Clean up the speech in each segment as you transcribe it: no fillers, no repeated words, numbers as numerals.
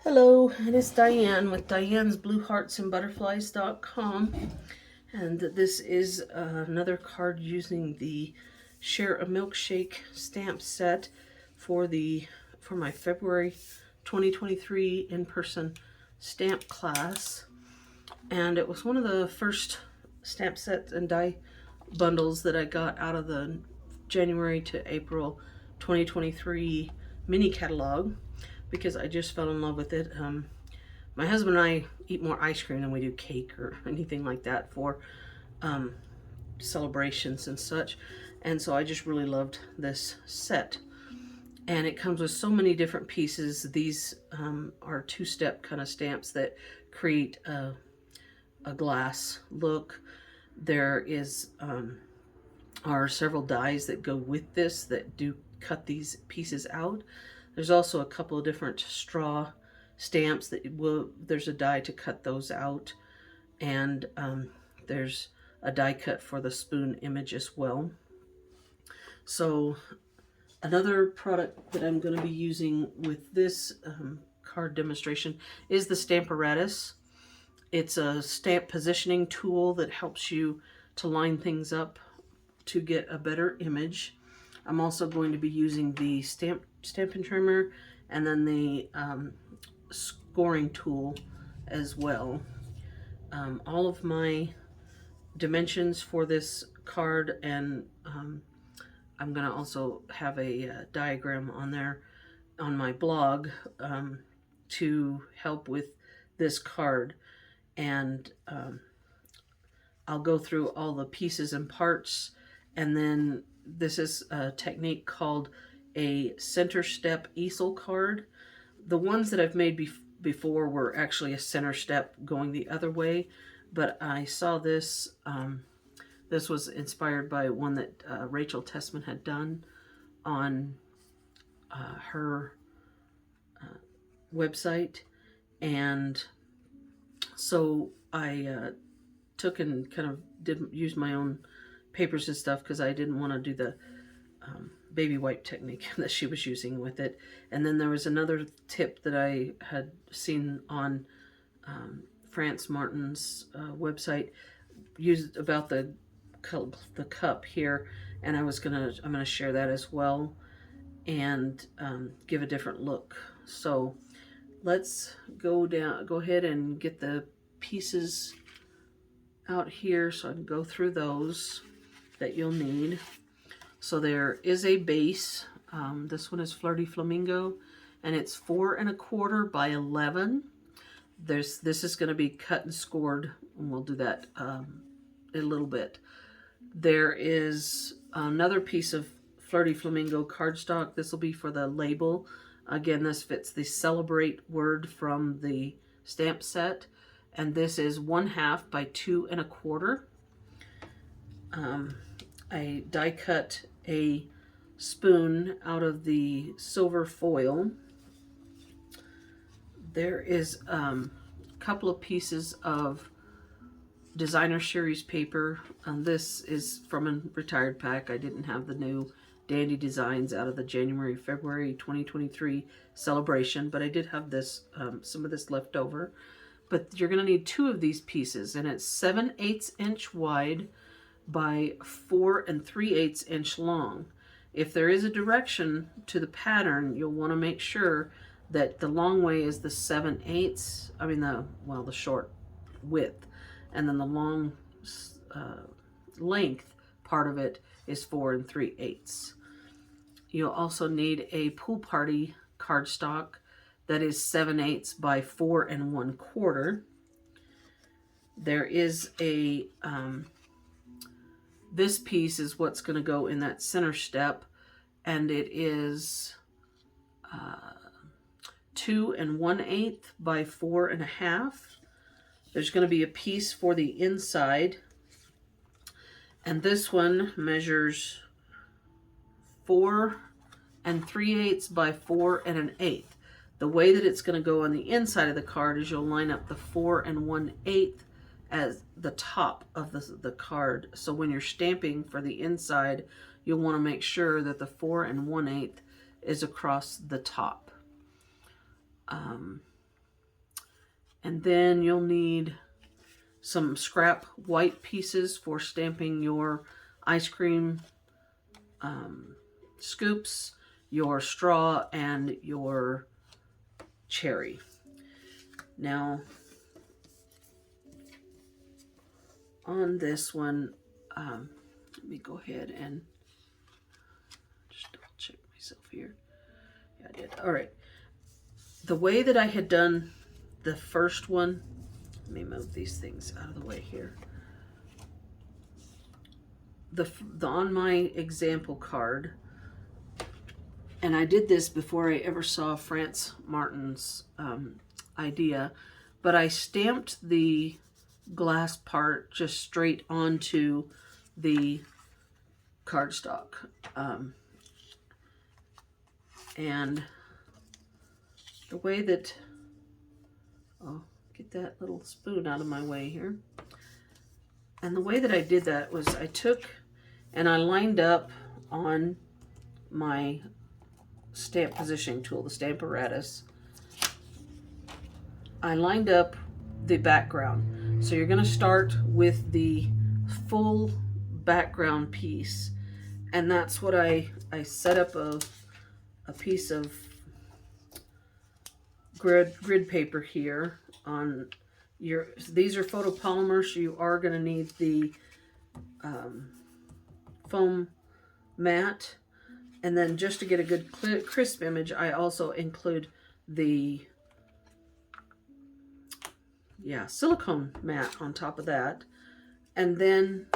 Hello, it is Diane with Diane's BlueHeartsAndButterflies.com, and this is another card using the Share a Milkshake stamp set for my February 2023 in-person stamp class. And it was one of the first stamp sets and die bundles that I got out of the January to April 2023 mini catalog, because I just fell in love with it. My husband and I eat more ice cream than we do cake or anything like that for celebrations and such. And so I just really loved this set. And it comes with so many different pieces. These are two-step kind of stamps that create a glass look. There are several dies that go with this that do cut these pieces out. There's also a couple of different straw stamps there's a die to cut those out, and there's a die cut for the spoon image as well. So another product that I'm going to be using with this card demonstration is the Stamparatus. It's a stamp positioning tool that helps you to line things up to get a better image. I'm also going to be using the Stampin' Trimmer and then the scoring tool as well. All of my dimensions for this card, and I'm going to also have a diagram on there on my blog to help with this card. And I'll go through all the pieces and parts, and then this is a technique called a center step easel card. The ones that I've made before were actually a center step going the other way, but I saw this. This was inspired by one that Rachel Tessman had done on her website, and so I took and kind of didn't use my own papers and stuff because I didn't want to do the baby wipe technique that she was using with it. And then there was another tip that I had seen on France Martin's website used about the cup here, and I'm gonna share that as well and give a different look. So let's go ahead and get the pieces out here so I can go through those that you'll need. So there is a base. This one is Flirty Flamingo, and it's 4 1/4 by 11. This is going to be cut and scored, and we'll do that in a little bit. There is another piece of Flirty Flamingo cardstock. This will be for the label. Again, this fits the Celebrate word from the stamp set, and this is 1/2 by 2 1/4. I die cut a spoon out of the silver foil. There is a couple of pieces of designer series paper. This is from a retired pack. I didn't have the new Dandy Designs out of the February 2023 celebration, but I did have this some of this left over. But you're going to need 2 of these pieces, and it's 7/8 inch wide by 4 3/8 inch long. If there is a direction to the pattern, you'll want to make sure that the long way is the 7/8, the short width, and then the long length part of it is 4 3/8. You'll also need a pool party cardstock that is 7/8 by 4 1/4. There is a this piece is what's going to go in that center step, and it is 2 1/8 by 4 1/2. There's going to be a piece for the inside, and this one measures 4 3/8 by 4 1/8. The way that it's going to go on the inside of the card is you'll line up the 4 1/8 as the top of the card. So when you're stamping for the inside, you'll want to make sure that the 4 1/8 is across the top. And then you'll need some scrap white pieces for stamping your ice cream scoops, your straw, and your cherry. Now, on this one, let me go ahead and just double check myself here. Yeah, I did. All right. The way that I had done the first one, let me move these things out of the way here. The on my example card, and I did this before I ever saw France Martin's idea, but I stamped the glass part just straight onto the cardstock. And the way that, oh, get that little spoon out of my way here. And the way that I did that was I took and I lined up on my stamp positioning tool, the Stamparatus. I lined up the background. So you're going to start with the full background piece. And that's what I set up a piece of grid paper here on your, these are photopolymers, so you are going to need the foam mat. And then just to get a good crisp image, I also include the silicone mat on top of that. And then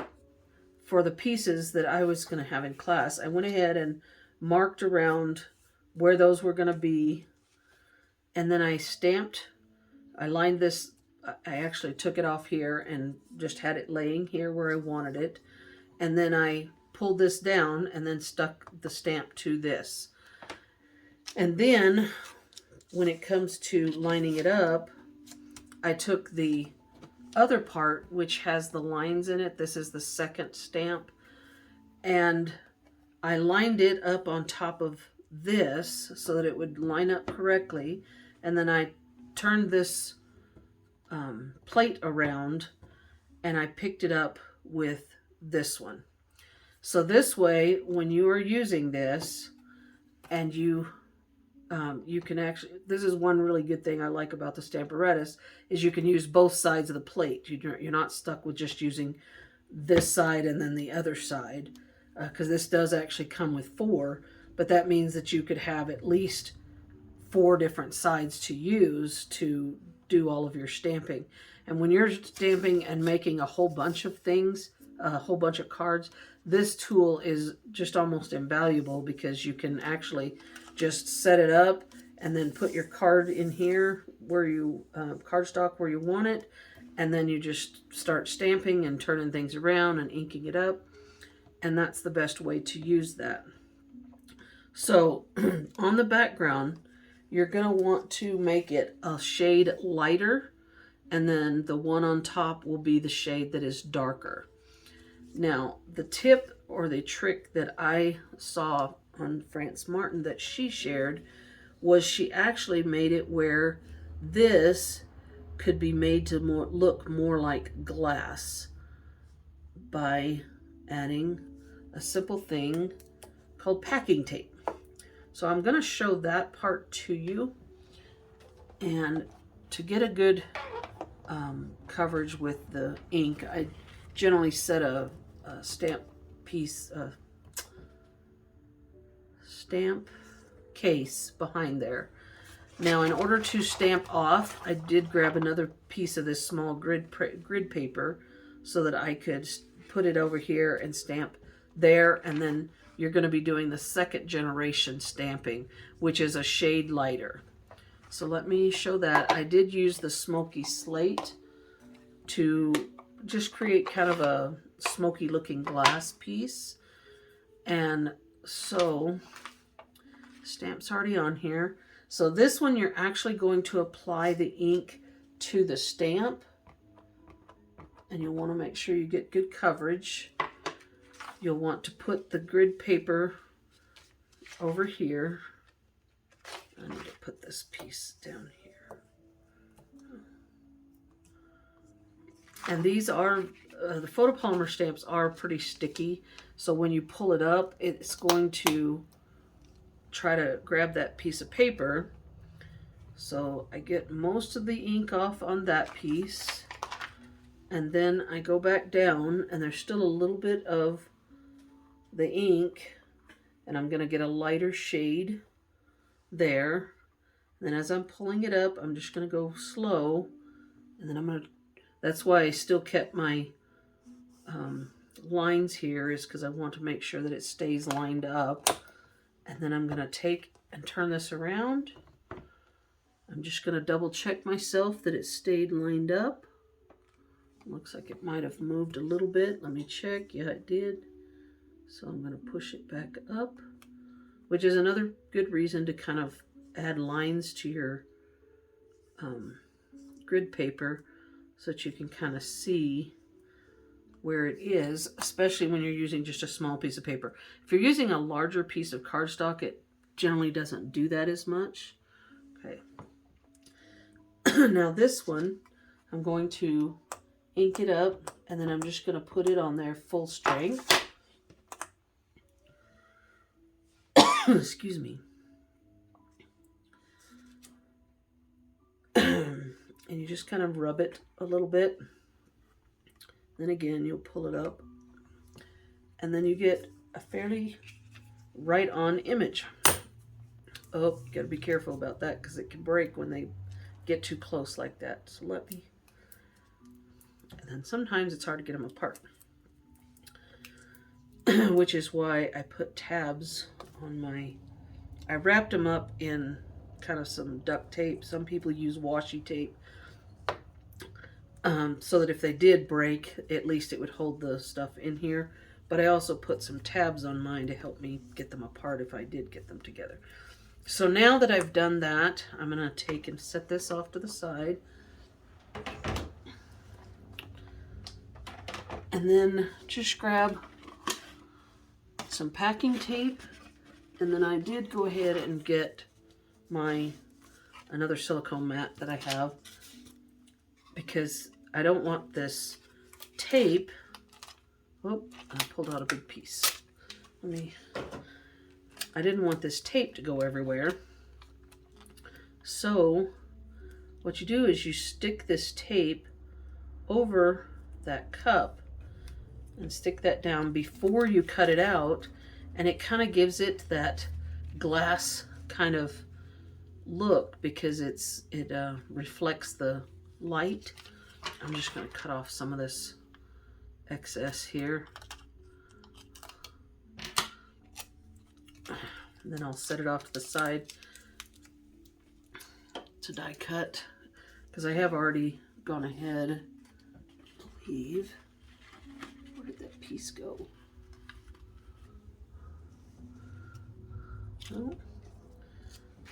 for the pieces that I was going to have in class, I went ahead and marked around where those were going to be. And then I stamped, I lined this, I actually took it off here and just had it laying here where I wanted it. And then I pulled this down and then stuck the stamp to this. And then when it comes to lining it up, I took the other part, which has the lines in it. This is the second stamp. And I lined it up on top of this so that it would line up correctly. And then I turned this plate around and I picked it up with this one. So this way, when you are using this and you can actually, this is one really good thing I like about the Stamparatus, is you can use both sides of the plate. You're not stuck with just using this side and then the other side, because this does actually come with 4, but that means that you could have at least 4 different sides to use to do all of your stamping. And when you're stamping and making a whole bunch of things, a whole bunch of cards, this tool is just almost invaluable, because you can actually just set it up and then put your card in here where you, cardstock where you want it, and then you just start stamping and turning things around and inking it up, and that's the best way to use that. So on the background, you're going to want to make it a shade lighter, and then the one on top will be the shade that is darker. Now, the tip or the trick that I saw on France Martin that she shared was she actually made it where this could be made to look more like glass by adding a simple thing called packing tape. So I'm going to show that part to you, and to get a good coverage with the ink, I generally set a stamp piece, stamp case behind there. Now, in order to stamp off, I did grab another piece of this small grid paper so that I could put it over here and stamp there, and then you're going to be doing the second generation stamping, which is a shade lighter. So let me show that. I did use the smoky slate to just create kind of a smoky looking glass piece. And so stamp's already on here. So this one, you're actually going to apply the ink to the stamp, and you'll want to make sure you get good coverage. You'll want to put the grid paper over here. I need to put this piece down here. And these are, the photopolymer stamps are pretty sticky. So when you pull it up, it's going to try to grab that piece of paper. So I get most of the ink off on that piece. And then I go back down and there's still a little bit of the ink. And I'm going to get a lighter shade there. And then as I'm pulling it up, I'm just going to go slow. And then I'm going to, that's why I still kept my lines here, is because I want to make sure that it stays lined up. And then I'm going to take and turn this around. I'm just going to double check myself that it stayed lined up. Looks like it might have moved a little bit. Let me check. Yeah, it did. So I'm going to push it back up, which is another good reason to kind of add lines to your grid paper so that you can kind of see where it is, especially when you're using just a small piece of paper. If you're using a larger piece of cardstock, it generally doesn't do that as much. Okay. Now this one, I'm going to ink it up, and then I'm just going to put it on there full strength. Excuse me. And you just kind of rub it a little bit. Then again, you'll pull it up. And then you get a fairly right on image. Oh, you got to be careful about that because it can break when they get too close like that. So let me... And then sometimes it's hard to get them apart. Which is why I put tabs on my... I wrapped them up in kind of some duct tape. Some people use washi tape. So that if they did break, at least it would hold the stuff in here. But I also put some tabs on mine to help me get them apart if I did get them together. So now that I've done that, I'm going to take and set this off to the side. And then just grab some packing tape. And then I did go ahead and get my another silicone mat that I have, because I don't want this tape. Oh, I pulled out a big piece. I didn't want this tape to go everywhere. So what you do is you stick this tape over that cup and stick that down before you cut it out, and it kind of gives it that glass kind of look because it reflects the light. I'm just going to cut off some of this excess here. And then I'll set it off to the side to die cut, because I have already gone ahead. I believe. Where did that piece go? Oh,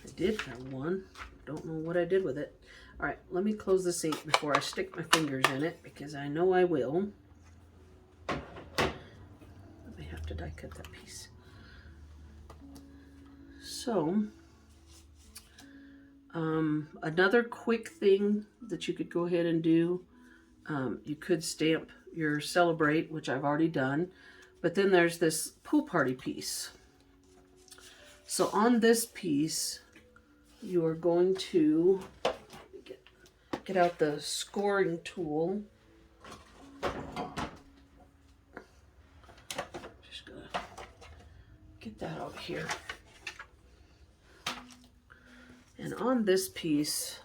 I did have one. Don't know what I did with it. All right, let me close this ink before I stick my fingers in it, because I know I will. I may have to die cut that piece. So, another quick thing that you could go ahead and do, you could stamp your Celebrate, which I've already done, but then there's this pool party piece. So on this piece, you are going to get out the scoring tool. Just gonna get that out here. And on this piece,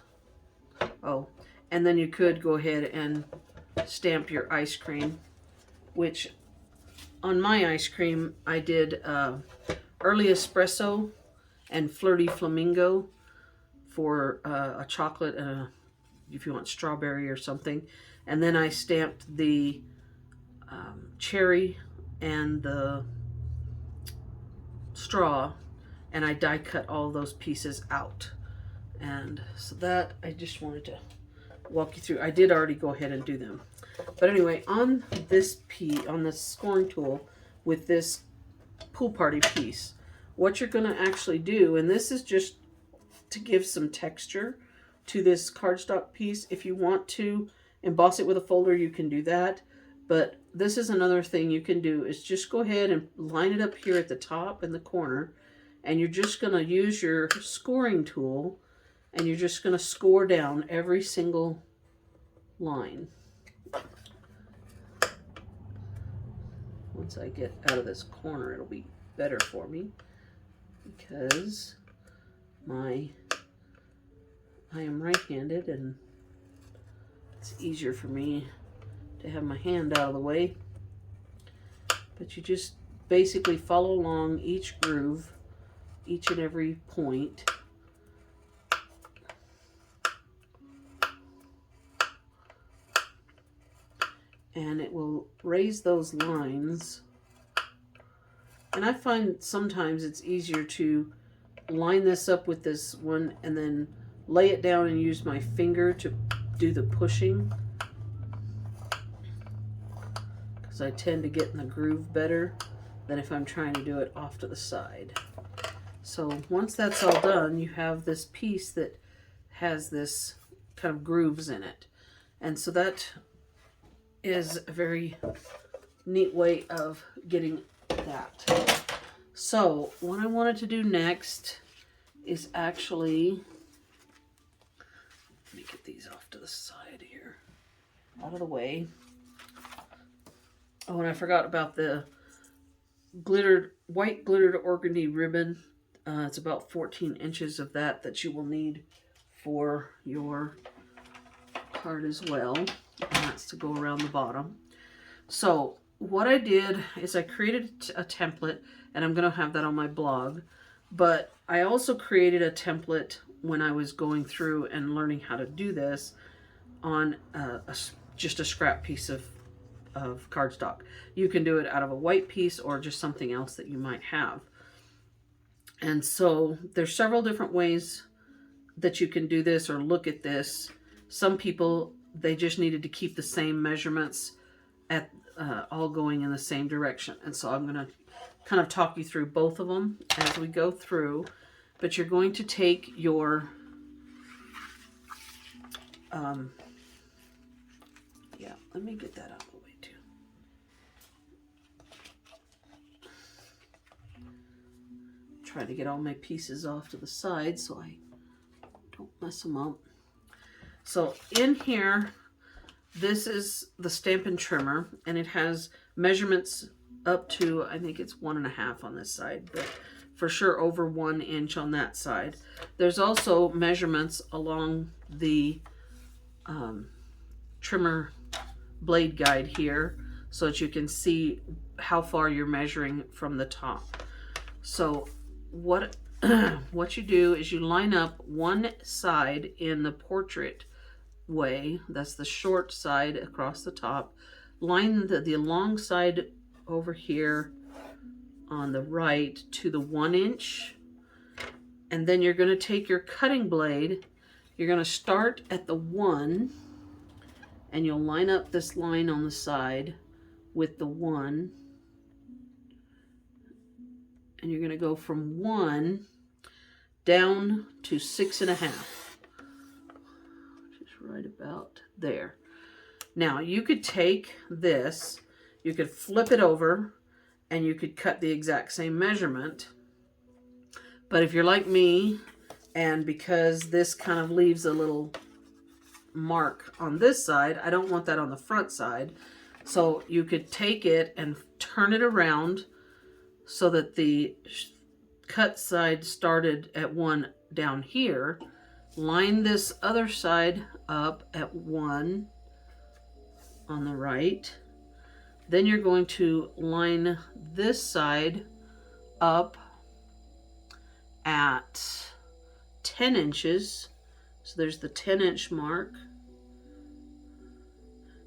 oh, and then you could go ahead and stamp your ice cream, which on my ice cream, I did Early Espresso and Flirty Flamingo for a chocolate and if you want strawberry or something. And then I stamped the cherry and the straw, and I die cut all those pieces out. And so that I just wanted to walk you through. I did already go ahead and do them. But anyway, on this piece, on this scoring tool with this pool party piece, what you're going to actually do, and this is just to give some texture to this cardstock piece. If you want to emboss it with a folder, you can do that. But this is another thing you can do, is just go ahead and line it up here at the top in the corner, and you're just going to use your scoring tool, and you're just going to score down every single line. Once I get out of this corner, it'll be better for me, because I am right-handed, and it's easier for me to have my hand out of the way. But you just basically follow along each groove, each and every point. And it will raise those lines. And I find sometimes it's easier to line this up with this one and then lay it down and use my finger to do the pushing, because I tend to get in the groove better than if I'm trying to do it off to the side. So once that's all done, you have this piece that has this kind of grooves in it. And so that is a very neat way of getting that. So what I wanted to do next is actually, let me get these off to the side here, out of the way. Oh, and I forgot about the white glittered organdy ribbon. It's about 14 inches of that you will need for your card as well. And that's to go around the bottom. So what I did is I created a template, and I'm going to have that on my blog. But I also created a template when I was going through and learning how to do this on just a scrap piece of cardstock. You can do it out of a white piece or just something else that you might have. And so there's several different ways that you can do this or look at this. Some people, they just needed to keep the same measurements at all going in the same direction. And so I'm going to kind of talk you through both of them as we go through. But you're going to take your let me get that out of the way too. Try to get all my pieces off to the side so I don't mess them up. So in here, this is the Stampin' Trimmer, and it has measurements up to, I think it's 1.5 on this side, but for sure over 1 inch on that side. There's also measurements along the trimmer blade guide here, so that you can see how far you're measuring from the top. So what you do is you line up one side in the portrait way, that's the short side across the top, line the long side over here on the right to the 1 inch, and then you're going to take your cutting blade, you're going to start at the 1, and you'll line up this line on the side with the 1, and you're going to go from 1 down to 6.5, which is right about there. Now you could take this, you could flip it over, and you could cut the exact same measurement. But if you're like me, and because this kind of leaves a little mark on this side, I don't want that on the front side. So you could take it and turn it around so that the cut side started at 1 down here. Line this other side up at 1 on the right. Then you're going to line this side up at 10 inches. So there's the 10-inch mark.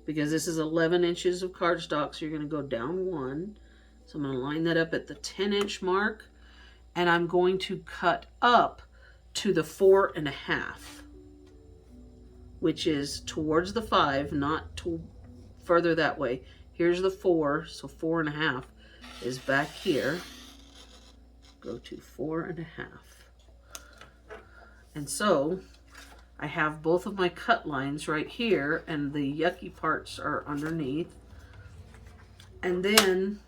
Because this is 11 inches of cardstock, so you're going to go down 1. So I'm going to line that up at the 10-inch mark. And I'm going to cut up to the 4.5, which is towards the 5, not further that way. Here's the 4, so 4.5 is back here. Go to 4.5. And so I have both of my cut lines right here, and the yucky parts are underneath. And then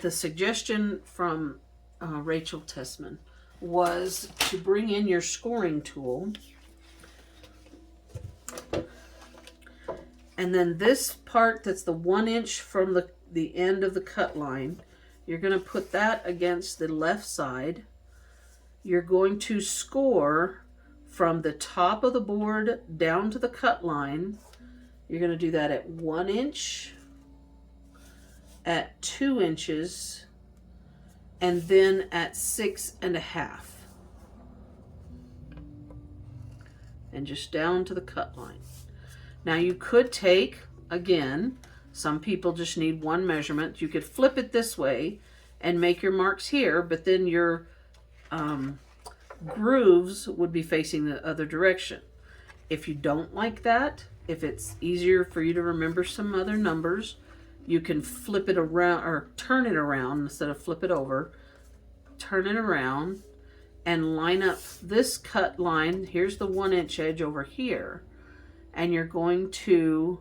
the suggestion from Rachel Tessman was to bring in your scoring tool. And then this part that's the 1 inch from the end of the cut line, you're going to put that against the left side. You're going to score from the top of the board down to the cut line. You're going to do that at 1 inch, at 2 inches, and then at 6.5. And just down to the cut line. Now you could take, again, some people just need one measurement. You could flip it this way and make your marks here, but then your grooves would be facing the other direction. If you don't like that, if it's easier for you to remember some other numbers, you can flip it around or turn it around instead of flip it over. Turn it around and line up this cut line. Here's the 1 inch edge over here. And you're going to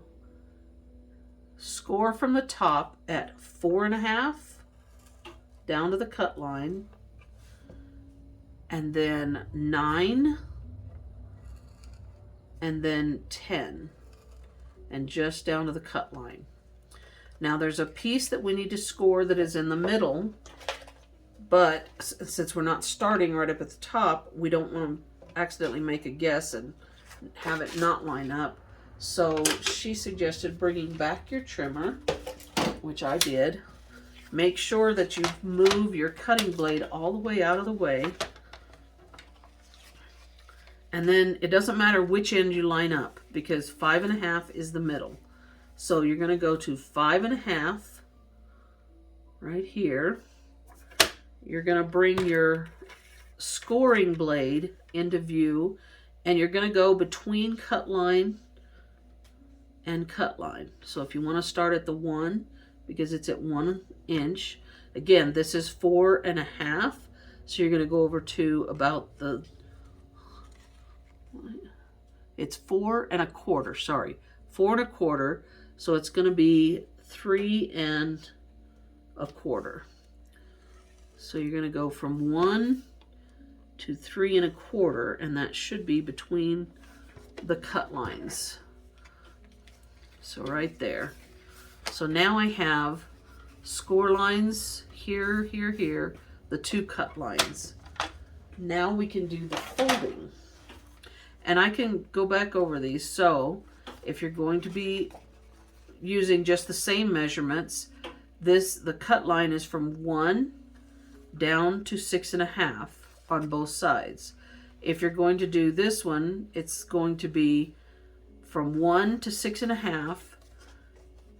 score from the top at 4.5 down to the cut line, and then 9, and then 10, and just down to the cut line. Now there's a piece that we need to score that is in the middle, but since we're not starting right up at the top, we don't want to accidentally make a guess and have it not line up. So she suggested bringing back your trimmer, which I did. Make sure that you move your cutting blade all the way out of the way. And then it doesn't matter which end you line up, because 5.5 is the middle. So you're going to go to 5.5 right here. You're going to bring your scoring blade into view, and you're going to go between cut line and cut line. So if you want to start at the 1, because it's at 1 inch, again, this is 4.5. So you're going to go over to about the, it's 4.25, sorry, 4.25. So it's going to be 3.25. So you're going to go from 1 to 3.25, and that should be between the cut lines. So right there. So now I have score lines here, here, here, the 2 cut lines. Now we can do the folding. And I can go back over these. So if you're going to be using just the same measurements, the cut line is from 1 down to 6.5 on both sides. If you're going to do this one, it's going to be from 1 to 6.5,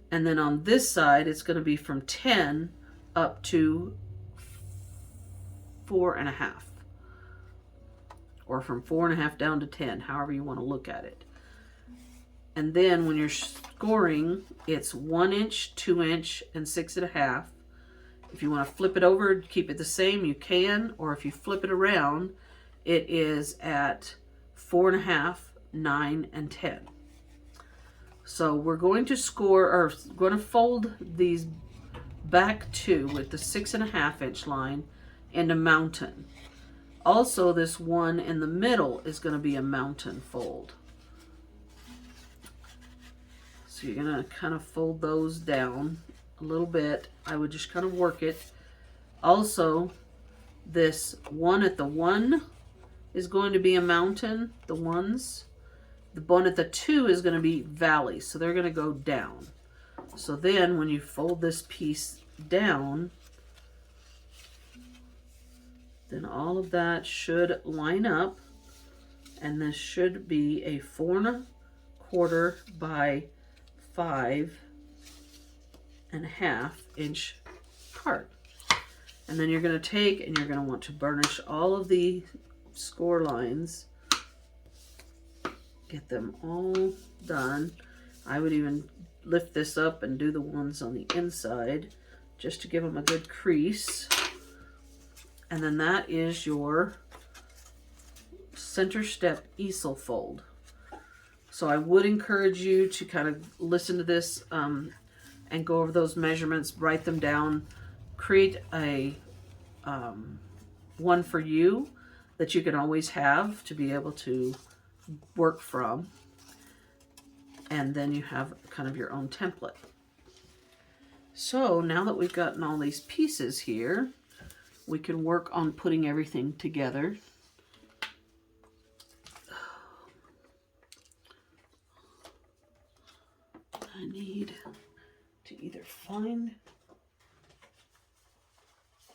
and then on this side it's going to be from 10 up to 4.5, or from 4.5 down to 10, however you want to look at it. And then when you're scoring, it's 1 inch, 2 inch, and 6.5. If you want to flip it over, keep it the same, you can, or if you flip it around, it is at 4.5, 9, and 10. So we're going to score, or going to fold these back 2 with the 6.5 inch line into mountain. Also, this one in the middle is going to be a mountain fold. So you're going to kind of fold those down a little bit. I would just kind of work it. Also, this one at the 1 is going to be a mountain, the ones. The one at the 2 is going to be valley, so they're going to go down. So then when you fold this piece down, then all of that should line up, and this should be a 4.25 by 5.5 inch card. And then you're going to take and you're going to want to burnish all of the score lines. Get them all done. I would even lift this up and do the ones on the inside just to give them a good crease. And then that is your center step easel fold. So I would encourage you to kind of listen to this and go over those measurements, write them down, create a one for you that you can always have to be able to work from. And then you have kind of your own template. So now that we've gotten all these pieces here, we can work on putting everything together. I need to either find,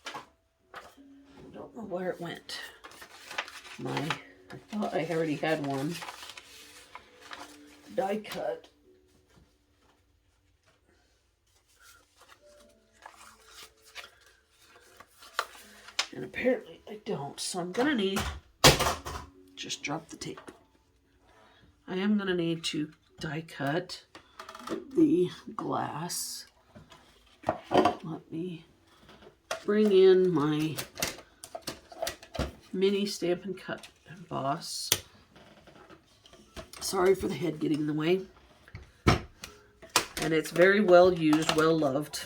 I don't know where it went. I thought I already had one die cut. And apparently I don't, so I'm gonna need, just drop the tape. I am gonna need to die cut the glass. Let me bring in my mini Stampin' Cut emboss. Sorry for the head getting in the way. And it's very well used, well loved.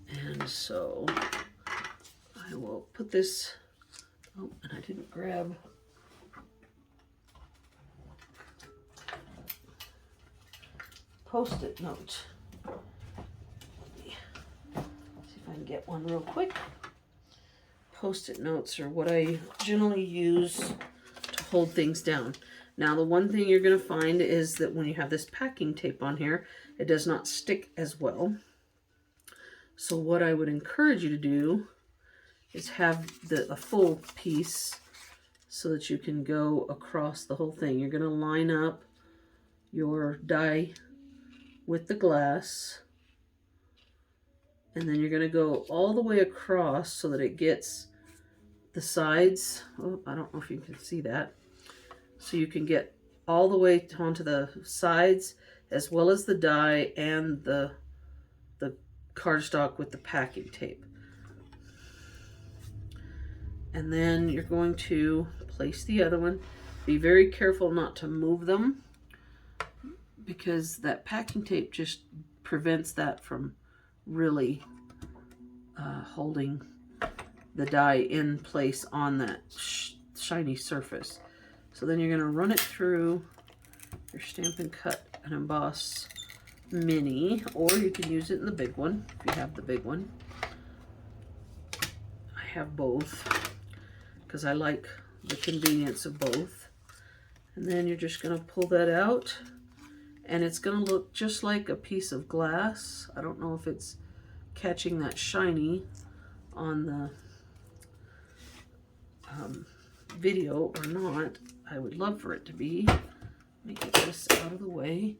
And so I will put this, oh, and I didn't grab Post-it note. Let me see if I can get one real quick. Post-it notes are what I generally use to hold things down. Now the one thing you're going to find is that when you have this packing tape on here, it does not stick as well. So what I would encourage you to do is have a full piece so that you can go across the whole thing. You're going to line up your die with the glass, and then you're going to go all the way across so that it gets the sides. Oh, I don't know if you can see that. So you can get all the way onto the sides as well as the die and the cardstock with the packing tape. And then you're going to place the other one. Be very careful not to move them, because that packing tape just prevents that from really holding the die in place on that shiny surface. So then you're going to run it through your Stampin' Cut and Emboss Mini, or you can use it in the big one if you have the big one. I have both because I like the convenience of both. And then you're just going to pull that out, and it's going to look just like a piece of glass. I don't know if it's catching that shiny on the video or not. I would love for it to be. Let me get this out of the way.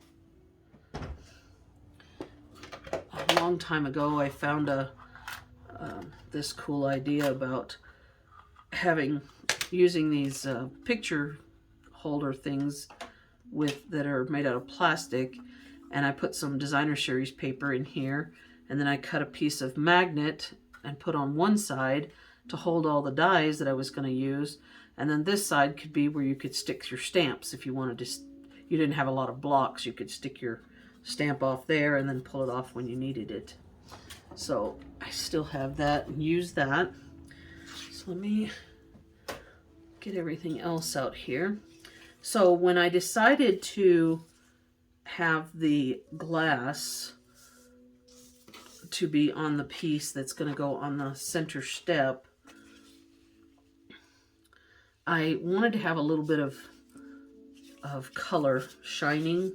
A long time ago, I found this cool idea about using these picture holder things that are made out of plastic, and I put some designer series paper in here, and then I cut a piece of magnet and put on one side to hold all the dies that I was going to use, and then this side could be where you could stick your stamps if you wanted to. You didn't have a lot of blocks, you could stick your stamp off there and then pull it off when you needed it. So I still have that and use that. So let me get everything else out here. So when I decided to have the glass to be on the piece that's going to go on the center step, I wanted to have a little bit of color shining.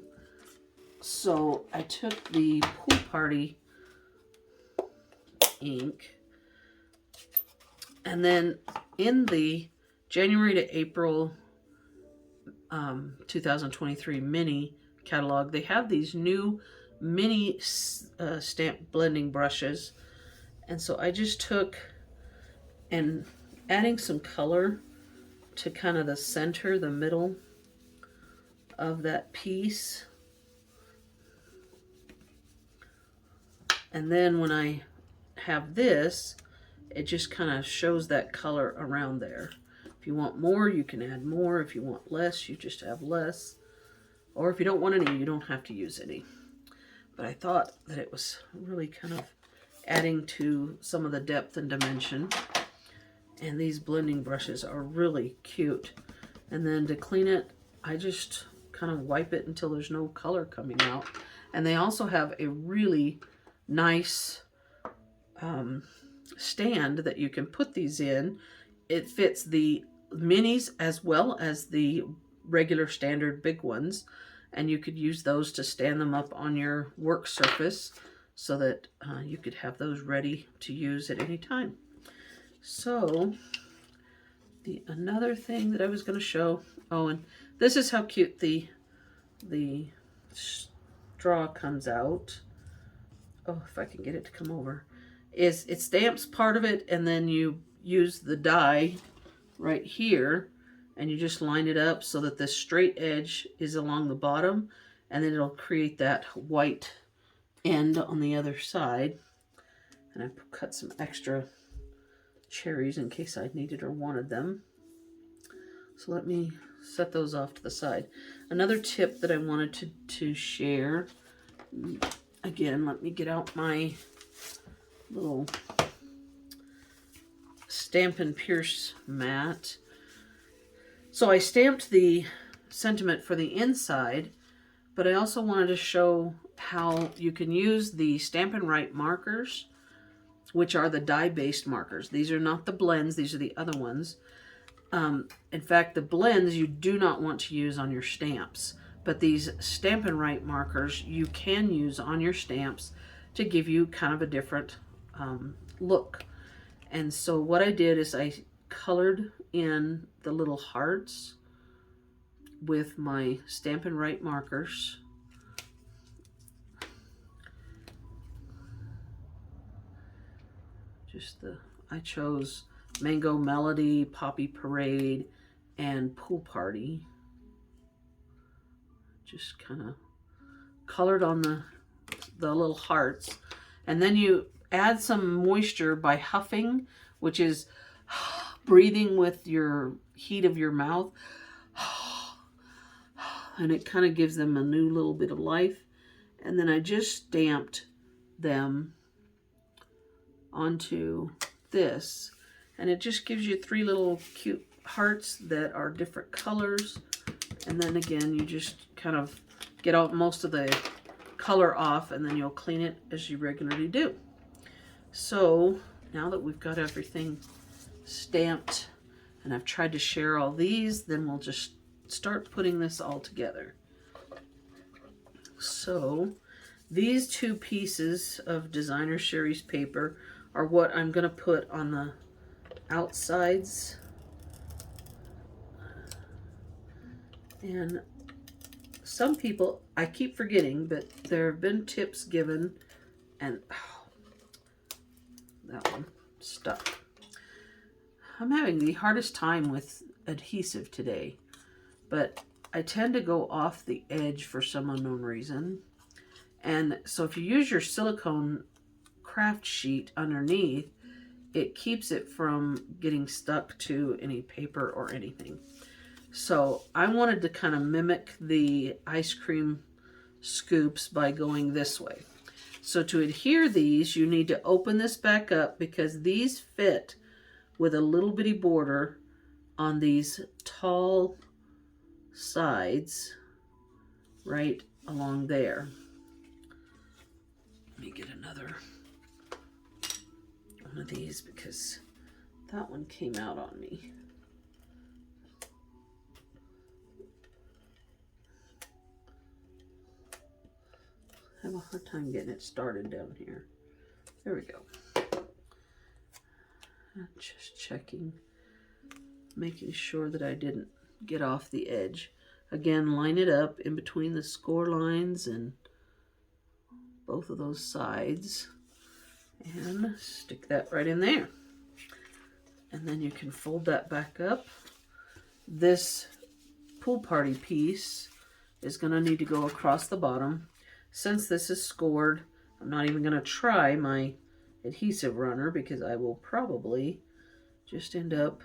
So I took the Pool Party ink, and then in the January to April 2023 mini catalog, they have these new mini stamp blending brushes, and so I just took and adding some color to kind of the center, the middle of that piece. And then when I have this, it just kind of shows that color around there. If you want more, you can add more. If you want less, you just have less. Or if you don't want any, you don't have to use any. But I thought that it was really kind of adding to some of the depth and dimension. And these blending brushes are really cute. And then to clean it, I just kind of wipe it until there's no color coming out. And they also have a really nice stand that you can put these in. It fits the minis as well as the regular standard big ones. And you could use those to stand them up on your work surface so that you could have those ready to use at any time. So, another thing that I was going to show, oh, and this is how cute the straw comes out. Oh, if I can get it to come over. Is it stamps part of it, and then you use the die right here, and you just line it up so that the straight edge is along the bottom, and then it'll create that white end on the other side. And I cut some extra cherries in case I needed or wanted them. So let me set those off to the side. Another tip that I wanted to share, again, let me get out my little Stampin' Pierce mat. So I stamped the sentiment for the inside, but I also wanted to show how you can use the Stampin' Right markers, which are the die-based markers. These are not the blends, these are the other ones. In fact, the blends you do not want to use on your stamps, but these Stampin' Right markers you can use on your stamps to give you kind of a different look. And so what I did is I colored in the little hearts with my Stampin' Right markers. I chose Mango Melody, Poppy Parade, and Pool Party. Just kind of colored on the little hearts. And then you add some moisture by huffing, which is breathing with your heat of your mouth. And it kind of gives them a new little bit of life. And then I just stamped them onto this, and it just gives you 3 little cute hearts that are different colors. And then again, you just kind of get out most of the color off, and then you'll clean it as you regularly do. So now that we've got everything stamped and I've tried to share all these, then we'll just start putting this all together. So these 2 pieces of Designer Series paper are what I'm going to put on the outsides. And some people, I keep forgetting, but there have been tips given, and that one stuck. I'm having the hardest time with adhesive today, but I tend to go off the edge for some unknown reason. And so if you use your silicone craft sheet underneath, it keeps it from getting stuck to any paper or anything. So I wanted to kind of mimic the ice cream scoops by going this way. So to adhere these, you need to open this back up because these fit with a little bitty border on these tall sides right along there. Let me get another one of these because that one came out on me. I have a hard time getting it started down here. There we go. Just checking, making sure that I didn't get off the edge. Again, line it up in between the score lines and both of those sides. And stick that right in there. And then you can fold that back up. This Pool Party piece is going to need to go across the bottom. Since this is scored, I'm not even going to try my adhesive runner because I will probably just end up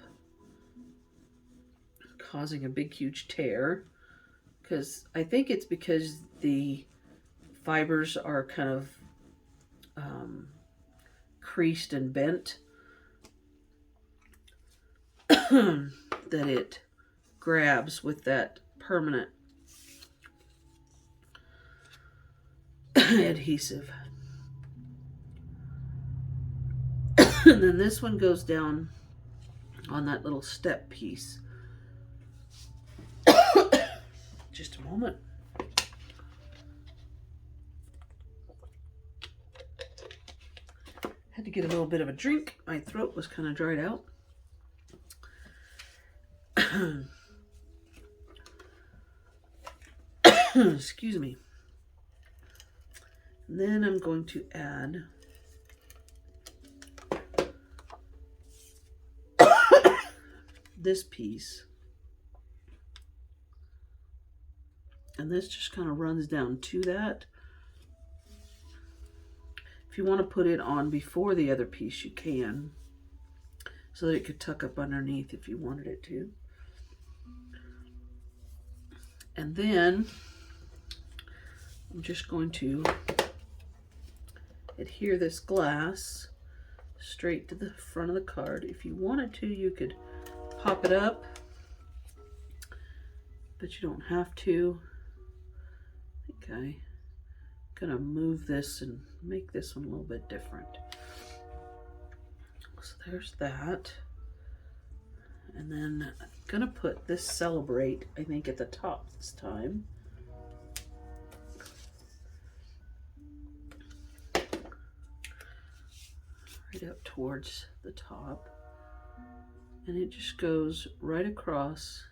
causing a big huge tear, because I think it's because the fibers are kind of creased and bent that it grabs with that permanent adhesive. And then this one goes down on that little step piece. Just a moment. Had to get a little bit of a drink. My throat was kind of dried out. Excuse me. And then I'm going to add this piece. And this just kind of runs down to that. If you want to put it on before the other piece, you can, so that it could tuck up underneath if you wanted it to. And then I'm just going to adhere this glass straight to the front of the card. If you wanted to, you could pop it up, but you don't have to. I think I'm gonna move this and make this one a little bit different. So there's that. And then I'm gonna put this Celebrate, I think, at the top this time. Right up towards the top. And it just goes right across,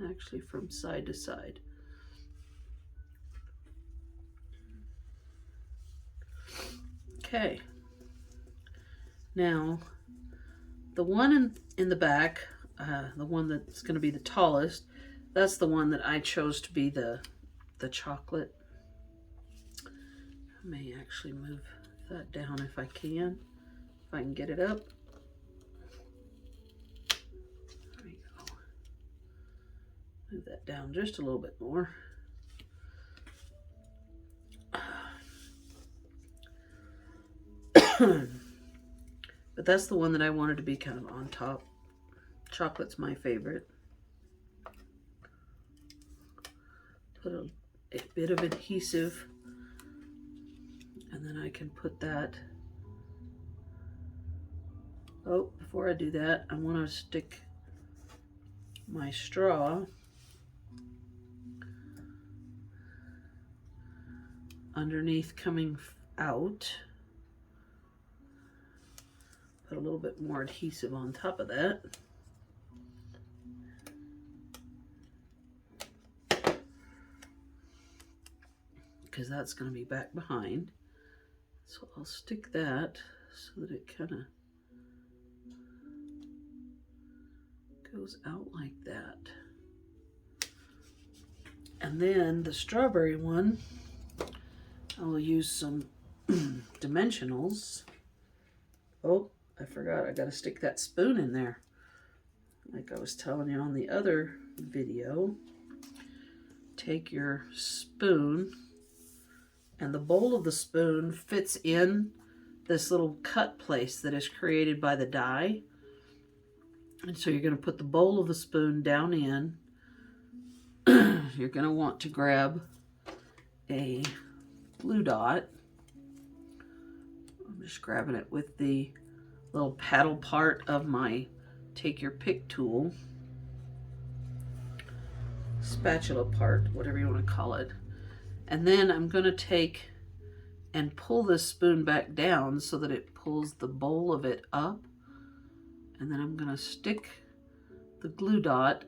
actually from side to side. Okay. Now, the one in the back, the one that's going to be the tallest, that's the one that I chose to be the chocolate. I may actually move that down if I can get it up. There we go. Move that down just a little bit more. But that's the one that I wanted to be kind of on top. Chocolate's my favorite. Put a bit of adhesive, and then I can put that. Oh, before I do that, I want to stick my straw underneath coming out. Put a little bit more adhesive on top of that. Because that's going to be back behind. So I'll stick that so that it kind of goes out like that. And then the strawberry one, I will use some dimensionals. Oh, I forgot, I gotta stick that spoon in there. Like I was telling you on the other video, take your spoon, and the bowl of the spoon fits in this little cut place that is created by the die. And so you're gonna put the bowl of the spoon down in. You're gonna want to grab a glue dot. I'm just grabbing it with the little paddle part of my take your pick tool, spatula part, whatever you want to call it. And then I'm going to take and pull this spoon back down so that it pulls the bowl of it up. And then I'm going to stick the glue dot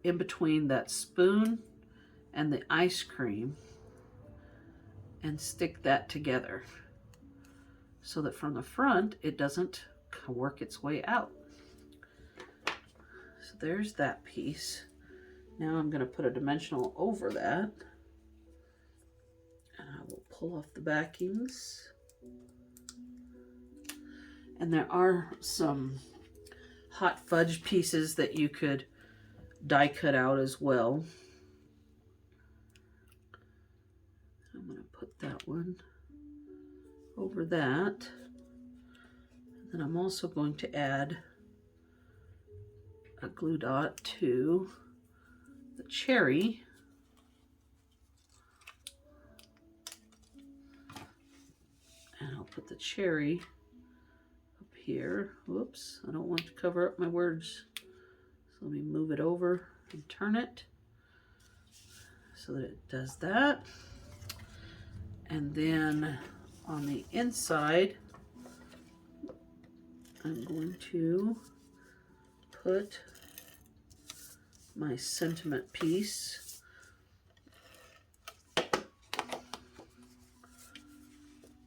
in between that spoon and the ice cream and stick that together so that from the front it doesn't work its way out. So there's that piece. Now I'm going to put a dimensional over that, and I will pull off the backings. And there are some hot fudge pieces that you could die cut out as well. I'm going to put that one over that. And then I'm also going to add a glue dot to the cherry. And I'll put the cherry up here. Whoops, I don't want to cover up my words. So let me move it over and turn it so that it does that. And then on the inside, I'm going to put my sentiment piece.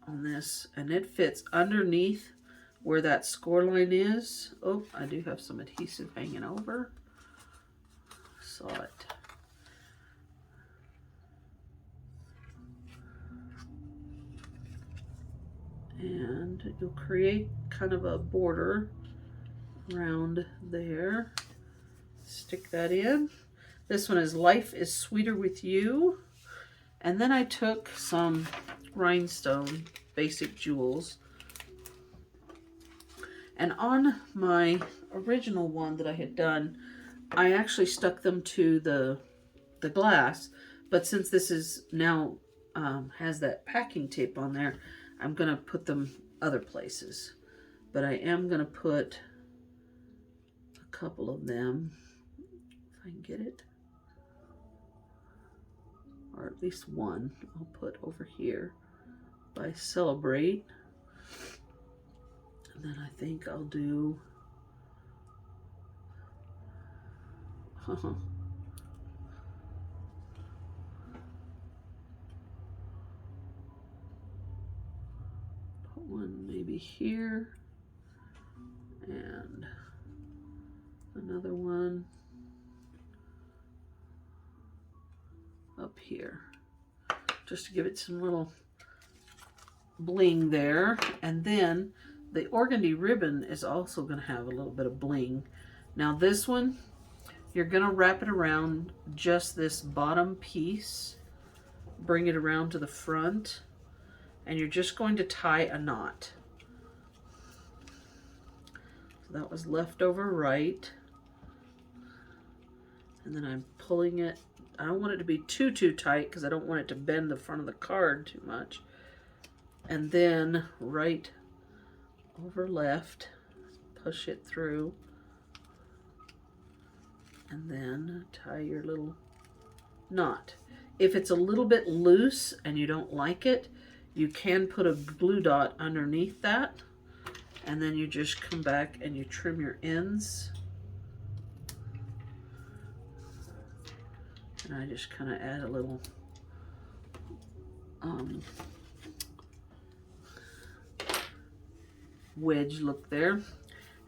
On this, and it fits underneath where that score line is. Oh, I do have some adhesive hanging over. Saw it. And you'll create kind of a border around there. Stick that in. This one is Life is Sweeter with You. And then I took some rhinestone basic jewels, and on my original one that I had done, I actually stuck them to the glass, but since this is now has that packing tape on there, I'm gonna put them other places. But I am gonna put a couple of them, if I can get it, or at least one I'll put over here by Celebrate. And then I think I'll do put one maybe here and another one up here, just to give it some little bling there. And then the organdy ribbon is also going to have a little bit of bling. Now this one, you're going to wrap it around just this bottom piece, bring it around to the front, and you're just going to tie a knot. So that was left over right, and then I'm pulling it. I don't want it to be too tight because I don't want it to bend the front of the card too much. And then right over left, push it through, and then tie your little knot. If it's a little bit loose and you don't like it, you can put a glue dot underneath that, and then you just come back and you trim your ends. And I just kind of add a little wedge look there.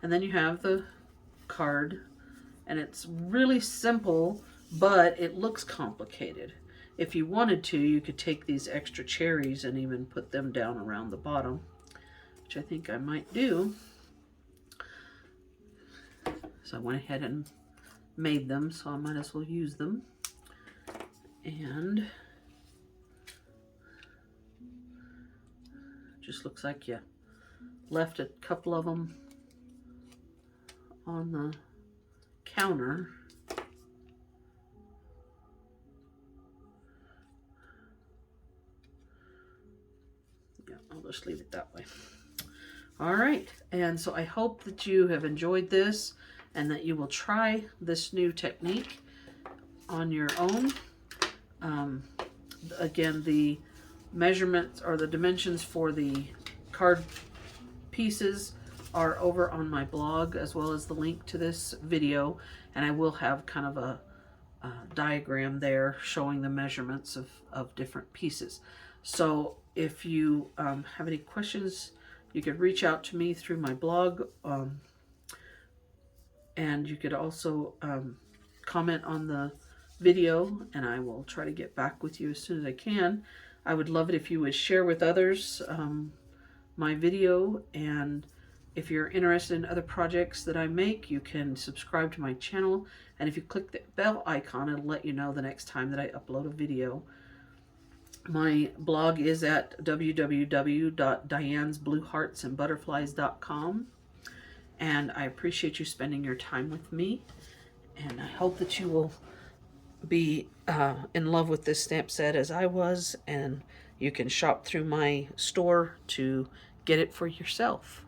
And then you have the card, and it's really simple, but it looks complicated. If you wanted to, you could take these extra cherries and even put them down around the bottom, which I think I might do. So I went ahead and made them, so I might as well use them. And just looks like you left a couple of them on the counter. Yeah, I'll just leave it that way. All right, and so I hope that you have enjoyed this and that you will try this new technique on your own. Again, the measurements or the dimensions for the card pieces are over on my blog, as well as the link to this video, and I will have kind of a diagram there showing the measurements of different pieces. So if you have any questions, you could reach out to me through my blog, and you could also comment on the video, and I will try to get back with you as soon as I can. I would love it if you would share with others my video, and If you're interested in other projects that I make, you can subscribe to my channel. And if you click the bell icon, it'll let you know the next time that I upload a video. My blog is at www.dianesblueheartsandbutterflies.com. And I appreciate you spending your time with me. And I hope that you will be in love with this stamp set as I was. And you can shop through my store to get it for yourself.